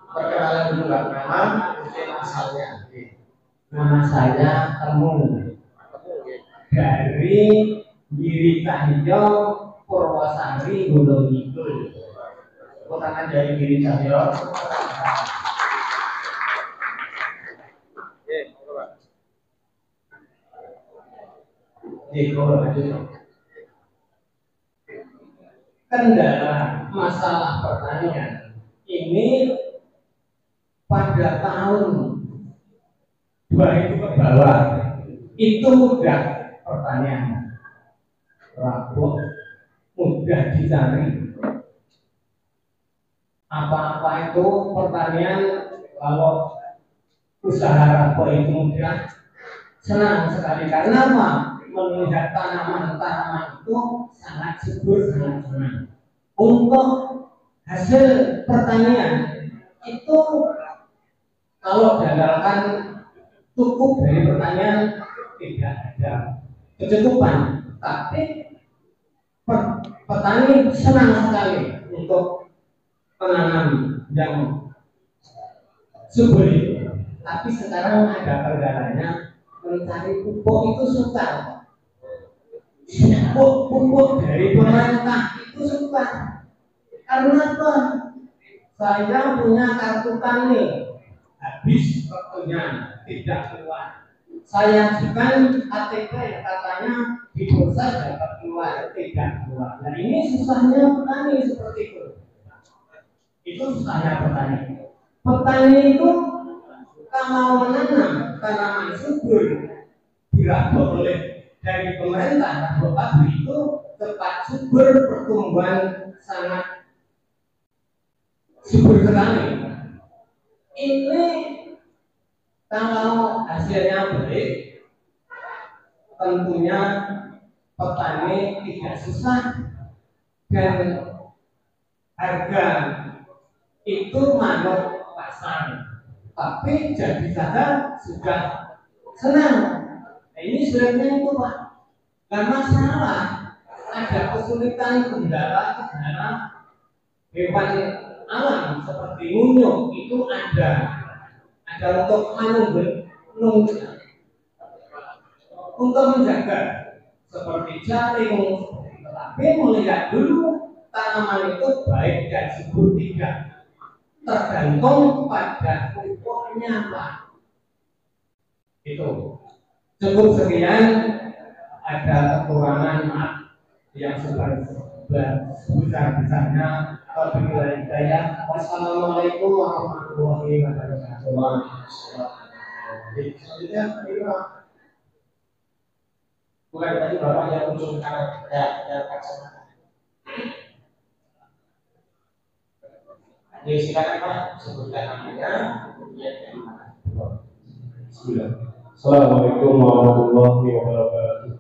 perkenalan dulu Pak, nama kemudian asalnya. Nama saya Temun dari Giri Cahyo Purwosari Gunung Kidul. Tangan dari Giri Cahyo. Kendala masalah pertanian ini pada tahun 2000 ke bawah itu mudah pertanian, rapuh, mudah dicari. Apa-apa itu pertanian kalau usaha rapuh itu mudah, senang sekali karena apa? Melihat tanaman-tanaman itu sangat subur, sangat senang. Untuk hasil pertanian itu kalau diandalkan cukup dari pertanian tidak ada kecukupan, tapi petani senang sekali untuk menanam yang subur itu. Tapi sekarang ada kendalanya, mencari pupuk itu susah. Pupuk dari pemerintah itu susah. Karena apa? Saya punya kartu tani, habis waktunya tidak keluar. Saya ajukan KTP katanya di bursa dapat keluar, tidak keluar. Nah ini susahnya petani seperti itu. Itu susahnya petani. Petani itu kalau menanam tanaman subur dirabuk oleh dari pemerintah, rabuk pabrik itu cepat subur, pertumbuhan sangat subur sekali. Ini kalau hasilnya baik, tentunya petani tidak susah dan harga itu manut pasar. Tapi jadi saja sudah senang. Nah, ini sulitnya itu Pak. Gak masalah. Ada kesulitan kendala hewan alam seperti munyuk itu ada untuk untuk menjaga seperti jaring. Tetapi melihat dulu tanaman itu baik dan subur tidak, tergantung pada pupuknya Pak. Itu cukup sekian, ada kekurangan maaf yang sebesar-besarnya. Wabillahi hidayah. Wassalamualaikum warahmatullahi wabarakatuh. Selanjutnya bukan tadi Bapak yang ujung kanan ya kacamata. Ya silakan Pak, sebutkan namanya, kemudian dari mana. Bismillah. Assalamualaikum warahmatullahi wabarakatuh.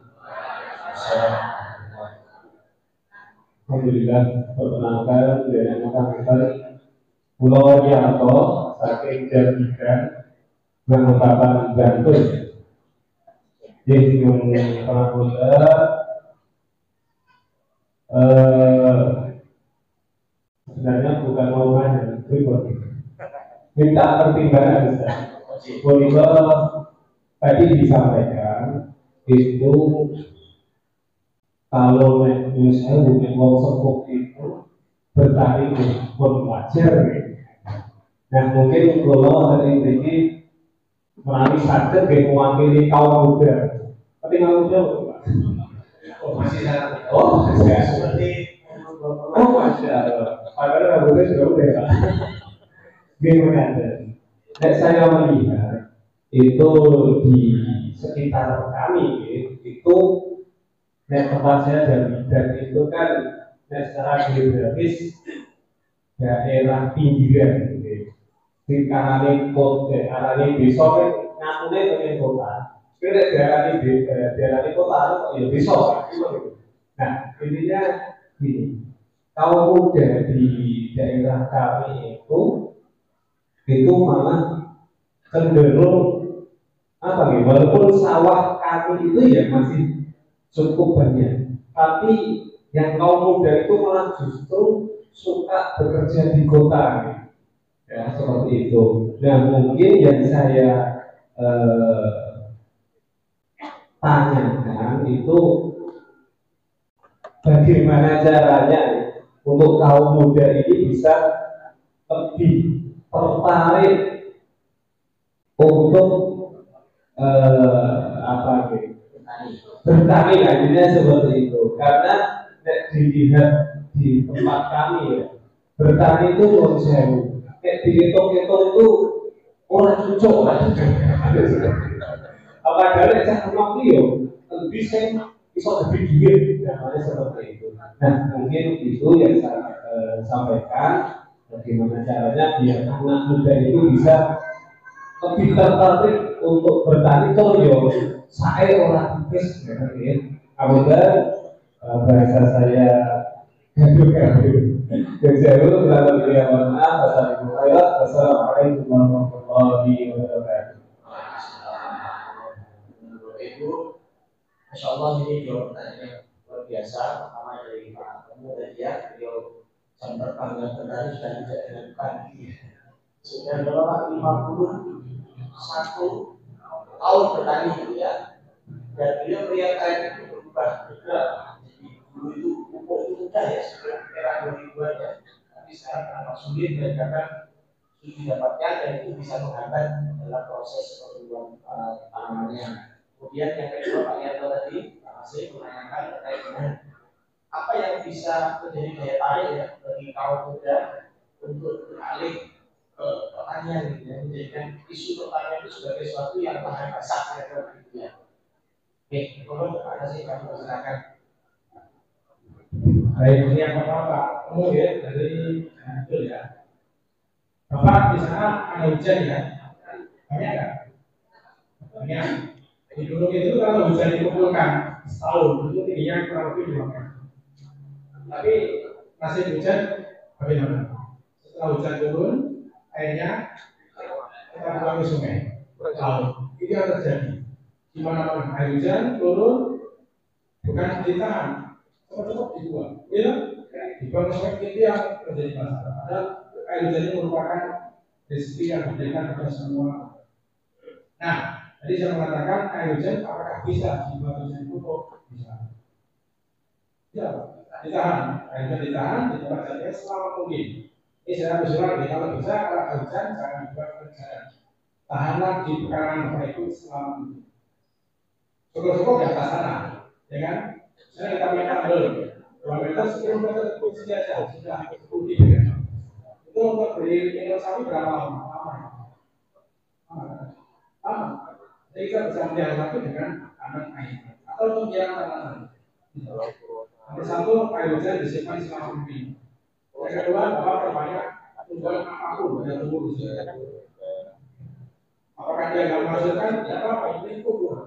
Alhamdulillah, perkenalkan dengan nama Pulau Yanto, saking Jatikan, Bangkapan Bantul. Jadi pengakuta sebenarnya bukan mau main, minta pertimbangan Ustaz. Kalau tadi disampaikan itu kalau misalnya bukan mau sepuk itu bertarik pun wajar. Nah mungkin kalau hari ini melalui sadar dan mewakili kaum muda, tapi kaum muda Masih sangat seperti masya Allah. Padahal rambutnya sudah udah ya. Gimana? Saya melihat itu di sekitar kami itu tempat saya dan itu kan secara geografis daerah pinggiran gitu. Di kanan kota, kanan desa ngaturnya dengan kota. Kira daerah kota ya desa. Nah intinya gini, kaum muda di daerah kami itu malah cenderung apa nih? Walaupun sawah kami itu ya masih cukup banyak, tapi yang kaum muda itu malah justru suka bekerja di kota, gitu. Ya seperti itu. Nah mungkin yang saya tanyakan itu bagaimana caranya untuk kaum muda ini bisa lebih tertarik untuk bertani akhirnya seperti itu. Karena dilihat di tempat kami ya, bertani itu konsen kayak dihitung-hitung itu orang cucuk lah. Apalagi saya rumah dia lebih saya bisa lebih duit, namanya seperti itu. Nah mungkin itu yang saya sampaikan, bagaimana caranya biar anak muda itu bisa lebih tertarik untuk bertani. Toyo saya orang tipis ya. Kemudian bahasa saya gaduh-gaduh. Jauh lalu dia mana Assalamualaikum warahmatullahi wabarakatuh. Ibu, Masya Allah ini jawab pertanyaan luar biasa. Pertama dari Pak Temu tadi ya, beliau sangat bangga bertani sudah tidak dilakukan. Sudah dalam 51 tahun bertani gitu ya. Dan beliau melihat tren itu berubah. Jadi dulu itu pupuk itu mudah ya, sebelum era 2000-an ya. Tapi sekarang agak sulit dan kadang sulit didapatkan dan itu bisa menghambat dalam proses pertumbuhan tanamannya. Kemudian yang kedua Pak Yanto tadi masih menanyakan terkait dengan apa yang bisa menjadi daya tarik ya bagi kaum muda untuk beralih ke pertanian gitu ya, menjadikan isu pertanian itu sebagai sesuatu yang tahan basah gitu ya. Oke, kalau ada sih kami silakan. Baik, yang pertama Pak Temu ya dari Bantul ya. Bapak di sana ada hujan ya? Banyak nggak? Banyak. Di gunung itu kalau hujan dikumpulkan setahun itu tingginya kurang lebih 5 meter. Tapi masih hujan bagaimana? Setelah hujan turun, airnya kita buang ke sungai, laut. Ini yang terjadi. Di mana-mana air hujan turun bukan ditahan, cepat-cepat dibuang. Ya, dibuang ke sungai itu yang terjadi masalah. Padahal air hujan ini merupakan rezeki yang diberikan kepada semua. Nah, tadi saya mengatakan air hujan apakah bisa dibuat hujan pupuk? Bisa. Ya, ditahan. Air hujan ditahan di tempat saja selama mungkin. Ini saya usulkan kalau bisa kalau air hujan jangan dibuat berjalan. Tahanlah di pekarangan bapak itu selama mungkin. Cukup-cukup di atas sana, ya kan? Saya kita minta dulu. 2 meter, 10 meter itu saja sudah cukup ya. Itu untuk beli minum sapi berapa lama? Jadi kita bisa melihat satu dengan anak air atau untuk yang tanaman. Nomor 1 air hujan disimpan selama minggu. Yang kedua, bapak perbanyak tunggal apapun yang tumbuh di sini. Apakah dia nggak menghasilkan? Tidak apa-apa, ini kubur.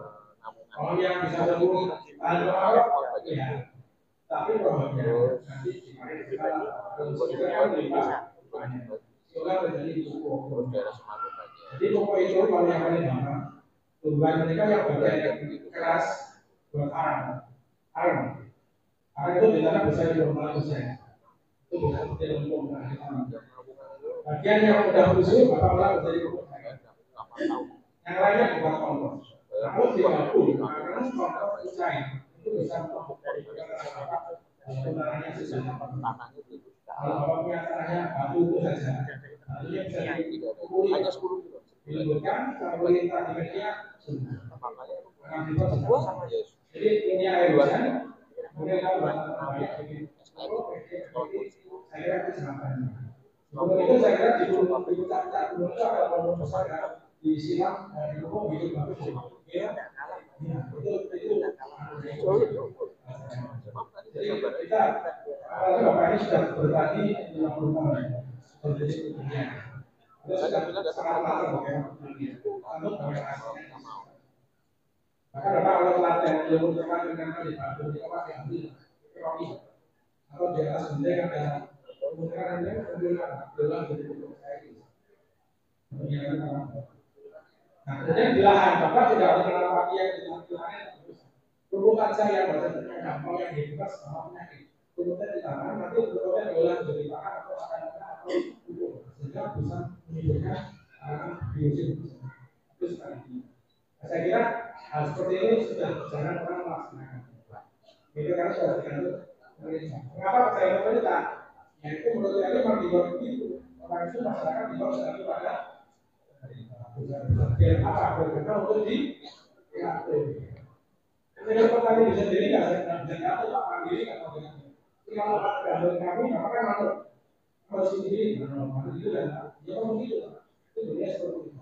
Kalau yang bisa tumbuh tanpa apa? Ya. Tapi problemnya nanti kalau kan lipat, sudah terjadi di pupuk. Jadi pupuk itu kalau yang paling gampang, tumbuhan mereka yang bagian yang keras buat arang. Arang itu biasanya bisa dilakukan. Itu bisa dilakukan. Bagian yang udah busuk, maka malah menjadi pupuk. Yang lainnya bukan kompos. Kalau tidak pun, karena kompos itu cair, itu bisa sebenarnya susah. Kalau bapak punya tanahnya batu itu saja, artinya bisa diliburkan, kalau kita di media sudah. Jadi ini air hujan, kemudian kalau banyak bikin saya kira itu sangat banyak. Kemudian itu saya kira diputar-putar dulu itu ada problem besar ya, disiram dari pupuk itu bagus. Ya, itu. Jadi kita apalagi bapak ini sudah bertani 50 tahun menjadi petani. Terus sudah sangat matang ya, untuk banyak hasilnya. Maka bapak kalau pelatihan ilmu terkait dengan kali batu itu pakai ambil kroki atau di atas benda ada pemutarannya kemudian gelang jadi pupuk air. Nah, kemudian di lahan bapak tidak harus menanam padi yang di lahan. Rumput saya bahasa gampang yang dibuka sama penyakit. Rumputnya ditanam nanti rumputnya diolah jadi pakan atau pupuk sehingga bisa menimbulkan biosin. Itu sekali. Saya kira hal seperti ini sudah jangan pernah melaksanakan. Itu karena sudah digantung pemerintah. Mengapa saya pemerintah? Yaitu menurut saya memang dibuat begitu. Orang itu masyarakat dibuat selalu pada biar apa? Berkata untuk diatur. Kalau petani bisa sendiri nggak bisa diatur, Pak Mandiri nggak tahu dengan. Kalau tergantung kami, maka kan harus sendiri. Kalau itu kan, ya memang begitu. Itu dunia seperti itu.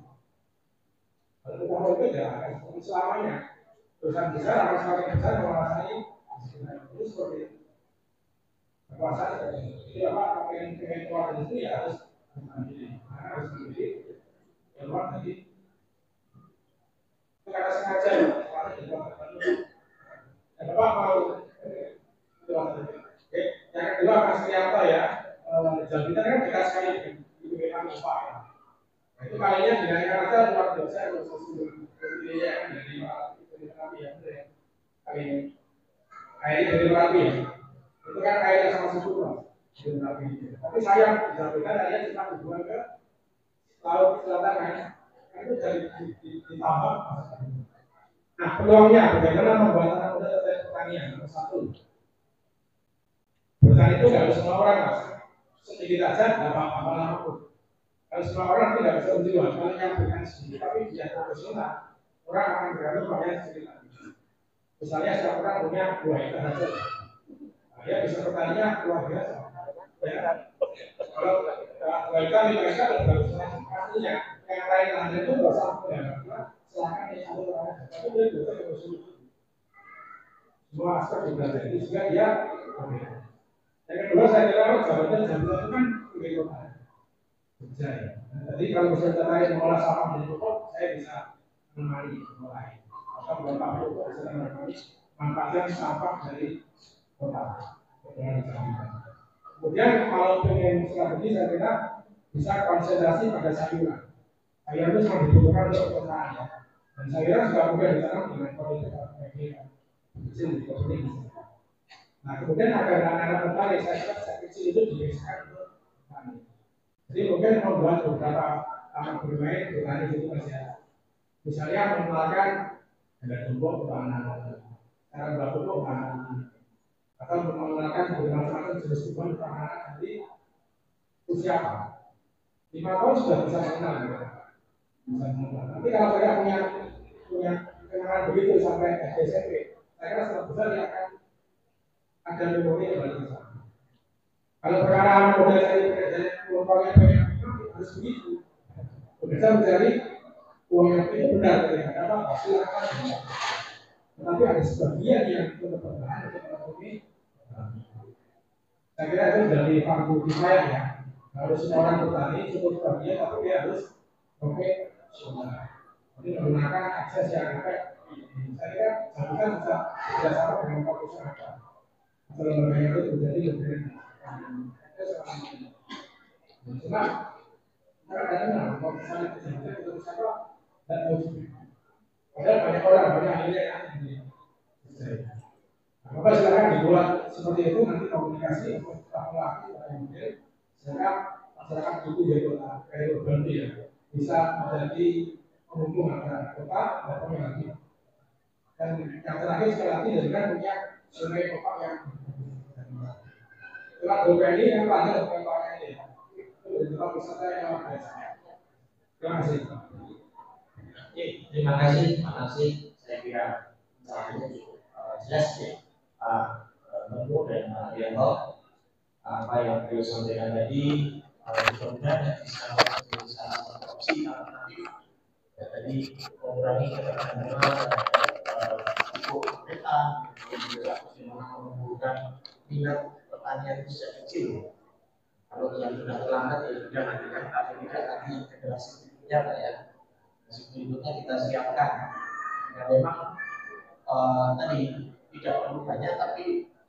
Kalau kita mau itu ya akan selamanya. Perusahaan besar akan semakin besar menguasai itu seperti itu. Kekuasaan itu apa yang keluar dari itu ya harus sendiri. Harus sendiri. Keluar dari itu karena sengaja. Dan Bapak mau yang kedua Mas Trianto ya, jabatan kan dekat sekali dengan IPB Pak. Nah, itu kalinya dinaikkan aja luar biasa biaya kan dari Merapi ya, kali ini airnya dari Merapi ya, itu kan airnya sama suku Mas, dari Merapi. Tapi sayang jabatan airnya cuma dibuang ke laut selatan kan, itu dari ditambah. Nah, peluangnya bagaimana membuat anak muda tertarik pertanian? Nomor satu, bertani itu nggak harus semua orang, Mas. Sedikit aja, nggak apa-apa lama. Kalau semua orang tidak bisa menjual, kalau yang bukan sedikit tapi dia profesional, orang akan bergantung pada sedikit lagi. Misalnya setiap orang punya 2 hektar saja, dia bisa pertanian luar biasa. Ya, kalau 2 hektar, 5 hektar, bagus. Artinya yang lain lainnya itu nggak usah silakan yang satu orang aja. Tapi dia juga harus semua aspek dipelajari sehingga dia. Yang kedua saya kira jabatan itu kan kehidupan. Jadi kalau misalnya terkait mengolah sampah dari pupuk, saya bisa menemani mulai. Atau beberapa pupuk bisa menemani manfaatkan sampah dari kota. Kemudian kalau pengen strategi saya kira bisa konsentrasi pada sayuran. Sayuran itu sangat dibutuhkan untuk peternakan ya. Dan saya kira juga mudah ditanam dengan kualitas yang kecil juga penting. Nah kemudian agar anak-anak tertarik, saya kira sejak kecil itu dibiasakan untuk bertani. Jadi mungkin membuat beberapa taman bermain bertani itu masih ada. Misalnya mengenalkan ada tumpuk untuk anak-anak, cara buat pupuk anak-anak, atau mengenalkan macam-macam jenis tumbuhan untuk anak-anak nanti usia apa? 5 tahun sudah bisa mengenal. Nanti kalau saya punya kenangan begitu sampai SD SMP, saya kira sangat besar dia akan ada memori yang lebih besar. Kalau perkara modal saya uangnya banyak, harus begitu. Bisa mencari uang yang itu benar ternyata apa? Silakan. Tetapi ada sebagian yang tetap bertahan untuk memenuhi. Saya kira itu dari fardu kifayah ya. Harus semua orang bertani cukup bagian, tapi dia harus pakai solar. Jadi menggunakan akses yang ada. Saya kira seharusnya bisa bekerjasama dengan fokus ada. Kalau lembaga itu menjadi lebih cuma kadang-kadang kalau misalnya kejadian itu siapa dan tahu. Padahal banyak orang banyak akhirnya yang aneh. Maka silakan dibuat seperti itu, nanti komunikasi laki kemudian sehingga masyarakat itu kayak berhenti ya, bisa menjadi penghubung antara kota dan pemerintah. Dan yang terakhir sekali lagi jadikan punya sungai kota yang setelah Golkar ini yang terakhir kota ini itu tempat wisata yang luar biasa. Terima kasih. Terima kasih. Saya kira jelas ya. Menurut dan dialog apa yang beliau sampaikan tadi, mudah-mudahan bisa salah opsi alternatif. Tadi mengurangi ketergantungan pupuk pemerintah, juga bagaimana menumbuhkan minat pertanian itu sejak kecil. Kalau yang sudah terlambat ya sudah nanti kan tapi tidak lagi generasi berikutnya Pak ya. Generasi berikutnya kita siapkan. Dan memang tadi tidak perlu banyak tapi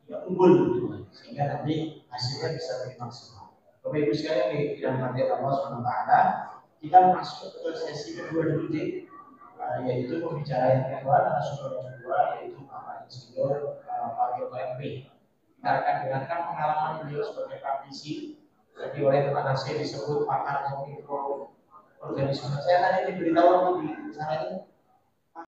tidak unggul gitu, sehingga nanti hasilnya bisa lebih maksimal. Bapak Ibu sekalian di bidang materi Allah SWT, kita masuk ke sesi kedua dulu yaitu pembicaraan yang kedua, narasumber yang kedua yaitu Bapak Insinyur Pak MP. Kita akan dengarkan pengalaman beliau sebagai praktisi. Jadi oleh teman Nasir disebut pakar mikroorganisme. Saya tadi diberitahu di sana ini